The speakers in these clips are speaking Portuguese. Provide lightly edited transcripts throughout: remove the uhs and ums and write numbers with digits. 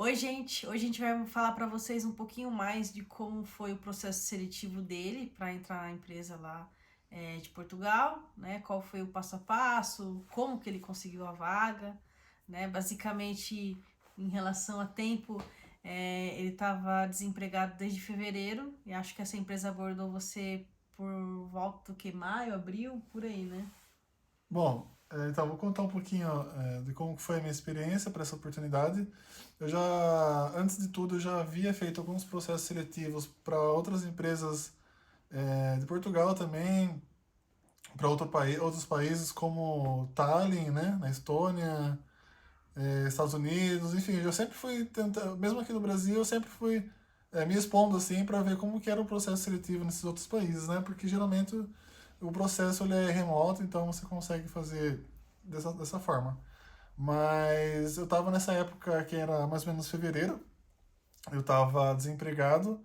Oi, gente! Hoje a gente vai falar para vocês um pouquinho mais de como foi o processo seletivo dele para entrar na empresa lá de Portugal, né? Qual foi o passo a passo, como que ele conseguiu a vaga, né? Basicamente, em relação a tempo, ele estava desempregado desde fevereiro e acho que essa empresa abordou você por volta do que maio, abril, por aí, né? Bom, então vou contar um pouquinho de como foi a minha experiência para essa oportunidade. Antes de tudo, eu já havia feito alguns processos seletivos para outras empresas de Portugal também, para outros países como Tallinn, né, na Estônia, Estados Unidos, enfim, eu sempre fui tentando, mesmo aqui no Brasil, eu sempre fui me expondo assim para ver como que era o processo seletivo nesses outros países, né, porque geralmente o processo ele é remoto, então você consegue fazer dessa forma. Mas eu estava nessa época que era mais ou menos fevereiro, eu estava desempregado,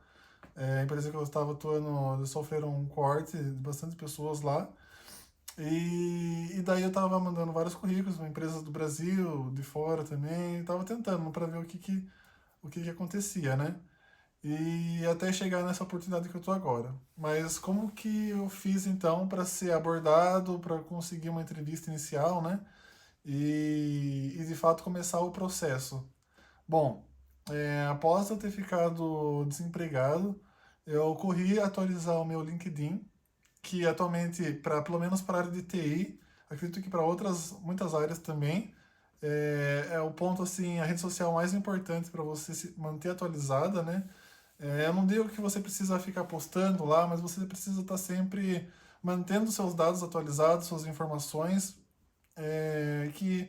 a empresa que eu estava atuando, eles sofreram um corte de bastante pessoas lá, e daí eu estava mandando vários currículos para empresas do Brasil, de fora também, estava tentando para ver o que acontecia, né? E até chegar nessa oportunidade que eu tô agora. Mas como que eu fiz então para ser abordado, para conseguir uma entrevista inicial, né? E de fato começar o processo. Bom, após eu ter ficado desempregado, eu corri atualizar o meu LinkedIn, que atualmente, pelo menos para a área de TI, acredito que para outras muitas áreas também, é o ponto assim, a rede social mais importante para você se manter atualizada, né? Eu não digo que você precisa ficar postando lá, mas você precisa estar sempre mantendo seus dados atualizados, suas informações, que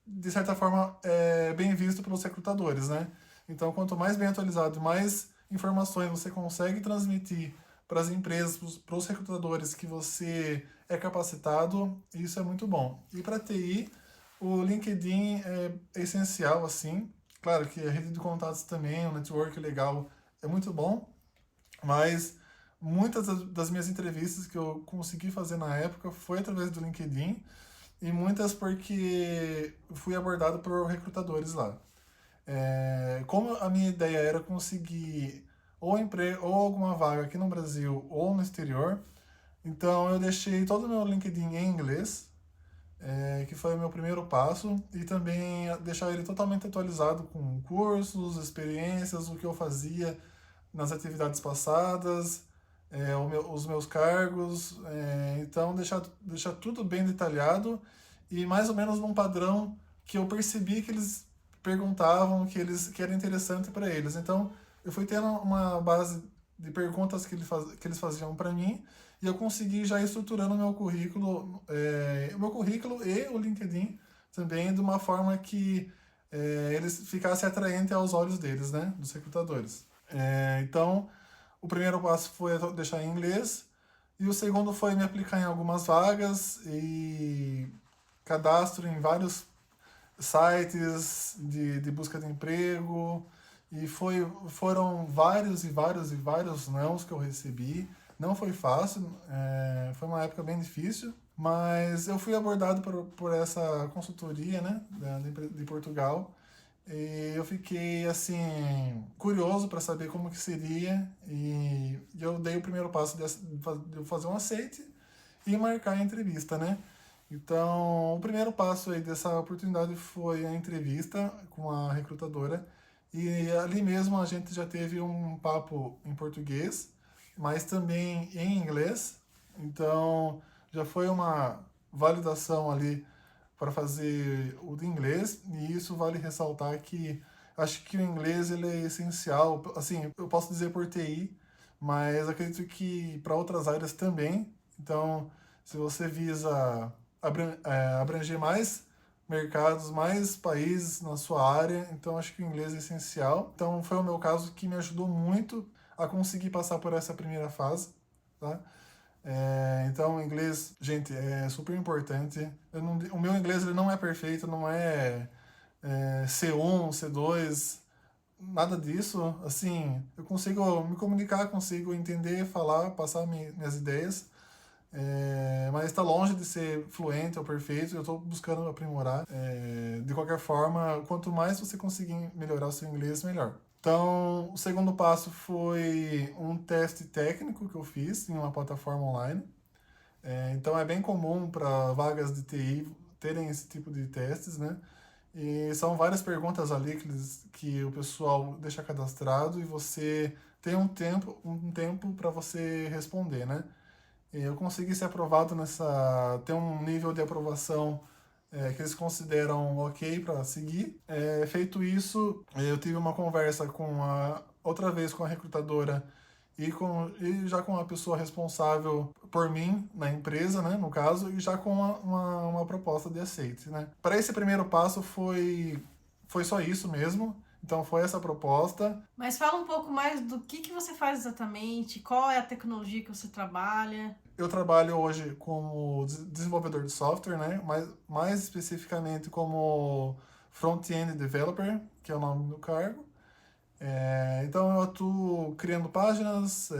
de certa forma é bem visto pelos recrutadores, né? Então, quanto mais bem atualizado, mais informações você consegue transmitir para as empresas, para os recrutadores que você é capacitado, isso é muito bom. E para TI, o LinkedIn é essencial, assim. Claro que a rede de contatos também, o network legal é muito bom, mas muitas das minhas entrevistas que eu consegui fazer na época foi através do LinkedIn e muitas porque fui abordado por recrutadores lá. Como a minha ideia era conseguir ou emprego ou alguma vaga aqui no Brasil ou no exterior, então eu deixei todo o meu LinkedIn em inglês, que foi o meu primeiro passo, e também deixar ele totalmente atualizado com cursos, experiências, o que eu fazia nas atividades passadas, os meus cargos, então deixar tudo bem detalhado e mais ou menos num padrão que eu percebi que eles perguntavam, que era interessante para eles. Então eu fui tendo uma base de perguntas que eles faziam para mim e eu consegui já ir estruturando o meu currículo e o LinkedIn também de uma forma que eles ficassem atraentes aos olhos deles, né, dos recrutadores. Então, o primeiro passo foi deixar em inglês e o segundo foi me aplicar em algumas vagas e cadastro em vários sites de busca de emprego e foram vários e vários e vários nãos que eu recebi. Não foi fácil, foi uma época bem difícil, mas eu fui abordado por essa consultoria, né, de Portugal, e eu fiquei assim curioso para saber como que seria e eu dei o primeiro passo de fazer um aceite e marcar a entrevista, né? Então, o primeiro passo aí dessa oportunidade foi a entrevista com a recrutadora e ali mesmo a gente já teve um papo em português, mas também em inglês. Então, já foi uma validação ali para fazer o de inglês, e isso vale ressaltar que acho que o inglês ele é essencial, assim, eu posso dizer por TI, mas acredito que para outras áreas também. Então, se você visa abranger mais mercados, mais países na sua área, então acho que o inglês é essencial. Então, foi o meu caso que me ajudou muito a conseguir passar por essa primeira fase, tá? Então, o inglês, gente, é super importante. O meu inglês ele não é perfeito, não C1, C2, nada disso. Assim, eu consigo me comunicar, consigo entender, falar, passar minhas ideias. mas está longe de ser fluente ou perfeito, eu estou buscando aprimorar. De qualquer forma, quanto mais você conseguir melhorar o seu inglês, melhor. Então, o segundo passo foi um teste técnico que eu fiz em uma plataforma online. Então, é bem comum para vagas de TI terem esse tipo de testes, né? E são várias perguntas ali que o pessoal deixa cadastrado e você tem um tempo para você responder, né? E eu consegui ser aprovado ter um nível de aprovação que eles consideram ok para seguir. Feito isso, eu tive uma conversa outra vez com a recrutadora e já com a pessoa responsável por mim na empresa, né, no caso, e já com uma proposta de aceite, né. Para esse primeiro passo foi só isso mesmo. Então foi essa proposta. Mas fala um pouco mais do que você faz exatamente, qual é a tecnologia que você trabalha. Eu trabalho hoje como desenvolvedor de software, né? Mais especificamente como front-end developer, que é o nome do cargo. Então eu atuo criando páginas,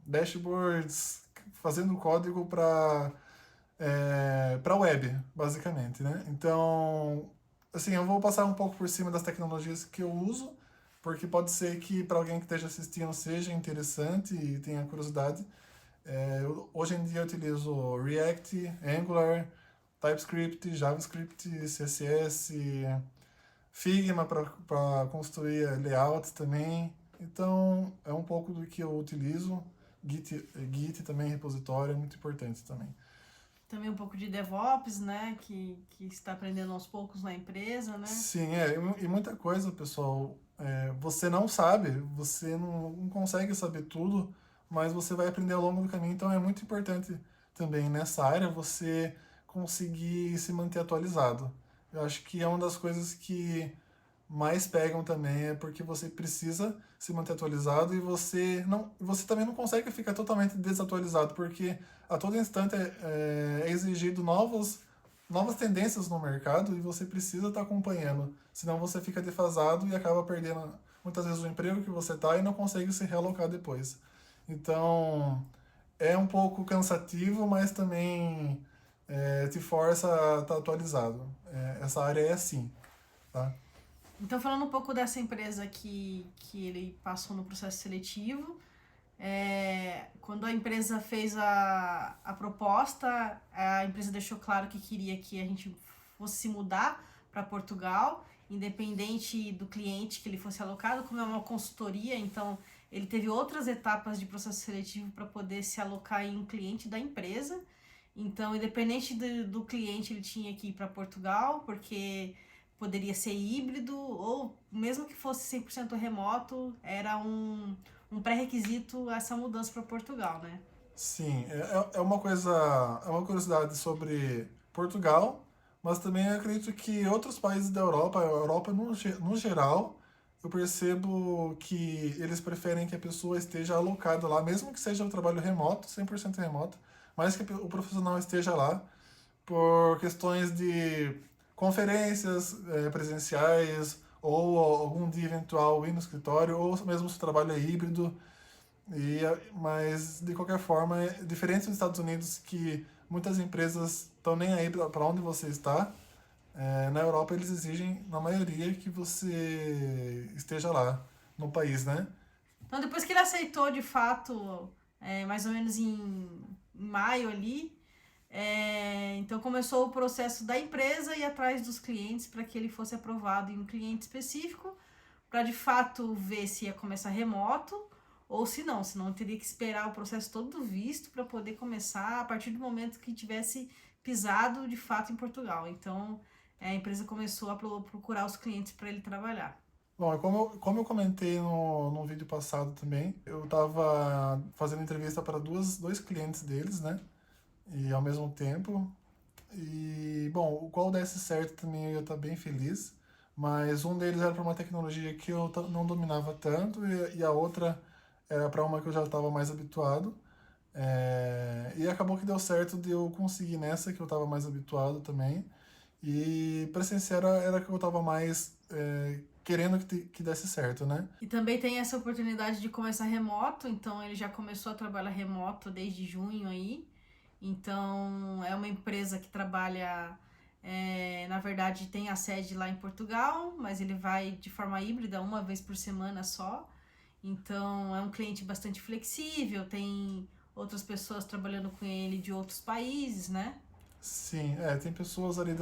dashboards, fazendo código para web, basicamente, né? Então, assim, eu vou passar um pouco por cima das tecnologias que eu uso, porque pode ser que para alguém que esteja assistindo seja interessante e tenha curiosidade. Hoje em dia eu utilizo React, Angular, TypeScript, JavaScript, CSS, Figma para construir layouts também. Então, é um pouco do que eu utilizo. Git também, repositório, é muito importante também. Também um pouco de DevOps, né? Que está aprendendo aos poucos na empresa, né? Sim, e muita coisa, pessoal. Você não sabe, você não consegue saber tudo, mas você vai aprender ao longo do caminho. Então, é muito importante também nessa área você conseguir se manter atualizado. Eu acho que é uma das coisas que mais pegam também é porque você precisa se manter atualizado e você também não consegue ficar totalmente desatualizado, porque a todo instante é exigido novas tendências no mercado e você precisa estar acompanhando, senão você fica defasado e acaba perdendo muitas vezes o emprego que você está e não consegue se realocar depois. Então, é um pouco cansativo, mas também te força a estar atualizado. Essa área é assim, tá? Então, falando um pouco dessa empresa que ele passou no processo seletivo, quando a empresa fez a proposta, a empresa deixou claro que queria que a gente fosse se mudar para Portugal, independente do cliente que ele fosse alocado, como é uma consultoria, então ele teve outras etapas de processo seletivo para poder se alocar em um cliente da empresa. Então, independente do cliente, ele tinha que ir para Portugal, porque poderia ser híbrido, ou mesmo que fosse 100% remoto, era um pré-requisito essa mudança para Portugal, né? Sim, é uma curiosidade sobre Portugal, mas também eu acredito que outros países da Europa, a Europa no geral, eu percebo que eles preferem que a pessoa esteja alocada lá, mesmo que seja um trabalho remoto, 100% remoto, mas que o profissional esteja lá por questões de conferências presenciais ou algum dia eventual ir no escritório, ou mesmo se o trabalho é híbrido. Mas, de qualquer forma, é diferente dos Estados Unidos, que muitas empresas estão nem aí para onde você está. Na Europa, eles exigem, na maioria, que você esteja lá no país, né? Então, depois que ele aceitou, de fato, mais ou menos em maio ali, então começou o processo da empresa ir atrás dos clientes para que ele fosse aprovado em um cliente específico, para de fato ver se ia começar remoto ou se não, senão teria que esperar o processo todo do visto para poder começar a partir do momento que tivesse pisado de fato em Portugal. Então a empresa começou a procurar os clientes para ele trabalhar. Bom, como eu comentei no vídeo passado também, eu estava fazendo entrevista para dois clientes deles, né? E ao mesmo tempo. E, bom, o qual desse certo também eu ia estar bem feliz. Mas um deles era para uma tecnologia que eu não dominava tanto e a outra era para uma que eu já estava mais habituado. E acabou que deu certo de eu conseguir nessa que eu estava mais habituado também. E, para ser sincero, era que eu estava mais querendo que desse certo, né? E também tem essa oportunidade de começar remoto, então ele já começou a trabalhar remoto desde junho aí. Então, é uma empresa que trabalha, na verdade, tem a sede lá em Portugal, mas ele vai de forma híbrida, uma vez por semana só. Então, é um cliente bastante flexível, tem outras pessoas trabalhando com ele de outros países, né? Sim, tem pessoas ali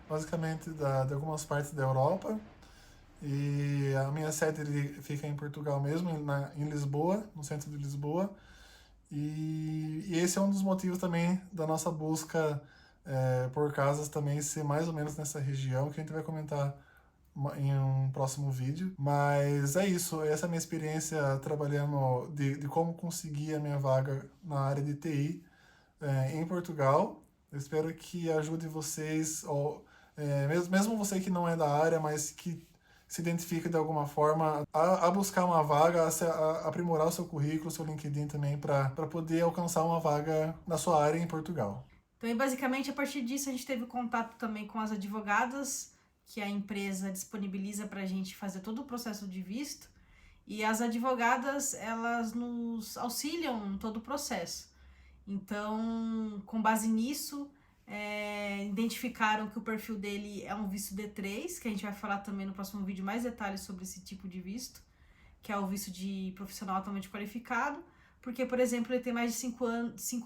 basicamente de algumas partes da Europa. E a minha sede fica em Portugal mesmo, em Lisboa, no centro de Lisboa. E esse é um dos motivos também da nossa busca por casas também ser mais ou menos nessa região, que a gente vai comentar em um próximo vídeo. Mas é isso, essa é a minha experiência trabalhando de como conseguir a minha vaga na área de TI em Portugal. Eu espero que ajude vocês, ou, mesmo você que não é da área, mas que se identifica de alguma forma a buscar uma vaga, a aprimorar o seu currículo, o seu LinkedIn também, para poder alcançar uma vaga na sua área em Portugal. Então, e basicamente, a partir disso, a gente teve contato também com as advogadas, que a empresa disponibiliza para a gente fazer todo o processo de visto. E as advogadas, elas nos auxiliam em todo o processo. Então, com base nisso, identificaram que o perfil dele é um visto D3, que a gente vai falar também no próximo vídeo mais detalhes sobre esse tipo de visto, que é o visto de profissional altamente qualificado, porque, por exemplo, ele tem mais de 5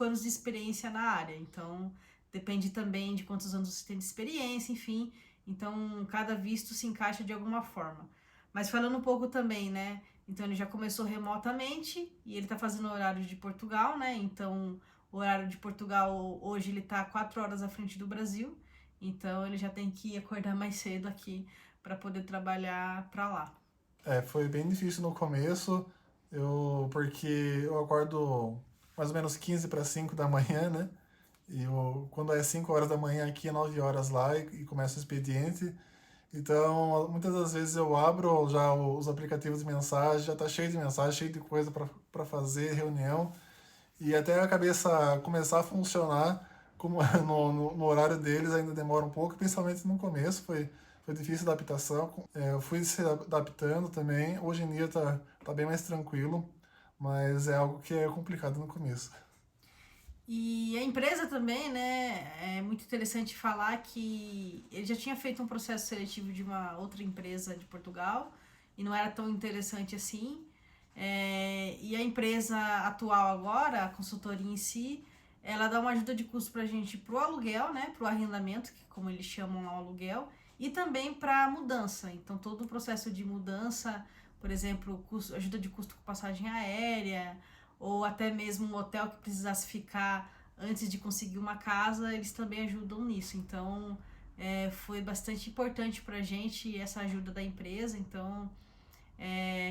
anos de experiência na área, então depende também de quantos anos você tem de experiência, enfim, então cada visto se encaixa de alguma forma. Mas falando um pouco também, né, então ele já começou remotamente e ele tá fazendo o horário de Portugal, né, então o horário de Portugal hoje ele tá 4 horas à frente do Brasil, então ele já tem que acordar mais cedo aqui para poder trabalhar para lá. Foi bem difícil no começo, porque eu acordo mais ou menos 15 para 5 da manhã, né? Quando é 5 horas da manhã aqui, é 9 horas lá e começa o expediente. Então, muitas das vezes eu abro já os aplicativos de mensagem, já tá cheio de mensagem, cheio de coisa para fazer, reunião, e até a cabeça começar a funcionar como no horário deles ainda demora um pouco, principalmente no começo, foi difícil a adaptação. Eu fui se adaptando também, hoje em dia tá bem mais tranquilo, mas é algo que é complicado no começo. E a empresa também, né, é muito interessante falar que ele já tinha feito um processo seletivo de uma outra empresa de Portugal e não era tão interessante assim. E a empresa atual agora, a consultoria em si, ela dá uma ajuda de custo pra gente pro aluguel, né, pro arrendamento, que como eles chamam lá o aluguel, e também para mudança. Então todo o processo de mudança, por exemplo, ajuda de custo com passagem aérea, ou até mesmo um hotel que precisasse ficar antes de conseguir uma casa, eles também ajudam nisso. Então, foi bastante importante para a gente essa ajuda da empresa. Então,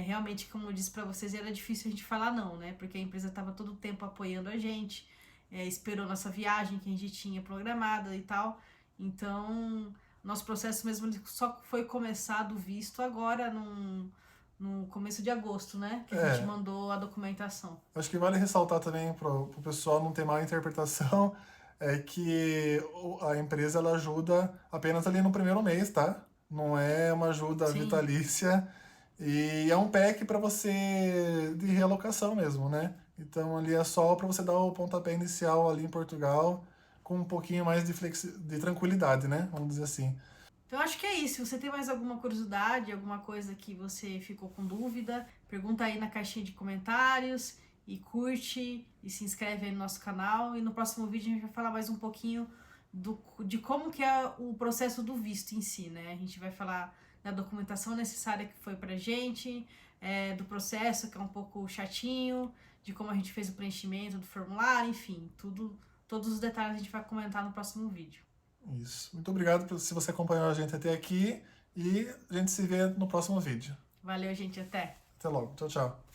realmente, como eu disse para vocês, era difícil a gente falar não, né? Porque a empresa estava todo o tempo apoiando a gente, esperou nossa viagem que a gente tinha programada e tal. Então, nosso processo mesmo só foi começado visto agora no começo de agosto, né? Que a gente mandou a documentação. Acho que vale ressaltar também para o pessoal não ter má interpretação, é que a empresa ela ajuda apenas ali no primeiro mês, tá? Não é uma ajuda Sim. vitalícia e é um pack para você de realocação mesmo, né? Então ali é só para você dar o pontapé inicial ali em Portugal com um pouquinho mais de tranquilidade, né? Vamos dizer assim. Então, acho que é isso. Se você tem mais alguma curiosidade, alguma coisa que você ficou com dúvida, pergunta aí na caixinha de comentários e curte e se inscreve aí no nosso canal. E no próximo vídeo a gente vai falar mais um pouquinho de como que é o processo do visto em si, né? A gente vai falar da documentação necessária que foi pra gente, do processo que é um pouco chatinho, de como a gente fez o preenchimento do formulário, enfim, todos os detalhes a gente vai comentar no próximo vídeo. Isso. Muito obrigado se você acompanhou a gente até aqui e a gente se vê no próximo vídeo. Valeu, gente. Até! Até logo. Tchau, tchau.